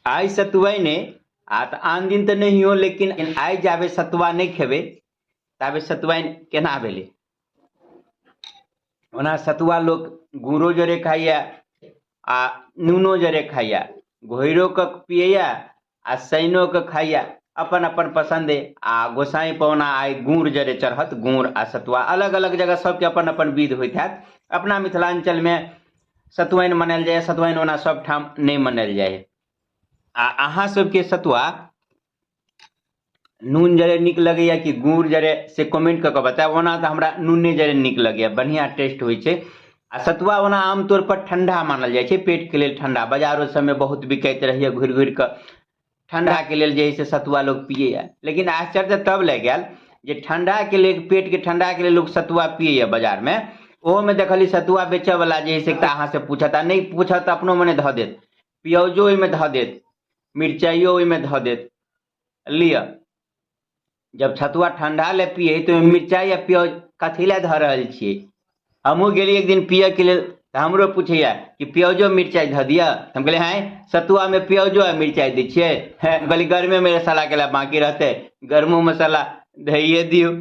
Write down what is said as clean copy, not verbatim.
आई सतुआ ने आ तो आन दिन तो नहीं हो, लेकिन आई जाबे सतुआ नहीं खेबे ताबे सतुआ केना भेले। ओना सतुआ लोग गुड़ो जरे खाइया आ नूनो जरे खाइया, घोरो के पियैया आ सैनो के खाइया, अपन अपन पसंद है। आ गोसाई पौना आई गुड़ जरे चढ़त, गुड़ आ सतुआ अलग अलग जगह सबके अपन अपन विध होइत हैत। अपना मिथिलांचल में सतुआइन मनायल जाए, सतुआइन ओना सब ठाम नहीं मनायल जाए। आ अहाँ सबके सतुआ नून जरे निक लगैया कि गुड़ जरे से कमेंट करके बताएब। ओना तो हमरा नूने जरे निक लगैया, बढ़िया टेस्ट होइ छै। आ सतुआ ओना आमतौर पर ठंडा मानल जाइ छै, पेट के लेल ठंडा। बाजारो सब में बहुत बिकाइत रहैया, घुरि घुरि के ठंडा के लेल जे है से सतुआ लोग पियैया। लेकिन आश्चर्य तब लग गेल जे ठंडा के लेल, पेट के ठंडा के लेल लोग सतुआ पियैया बाजार में। ओहो में देखली सतुआ बेचे वाला जे है से अहाँ से पूछत, आ नहीं पूछत अपनो मने धऽ देत, प्याजो ओहिमे धऽ देत, मिरचाइयो ओहिमे धऽ देत। लिअ, जब सतुआ ठंडा ले पिए तो मिरचाई या प्याज कथी ले धऽ रहल छियै। हमहूँ गेली एक दिन पिए के लेल, तो हमरो पूछैया कि प्याजो मिरचाई धऽ दिअ। हम कहलिए हैं सतुआ में प्याजो आ मिरचाई दै छियै? कहली गर्मे में मसाला के बाकी रहते, गर्मो मसाला धइए दियो।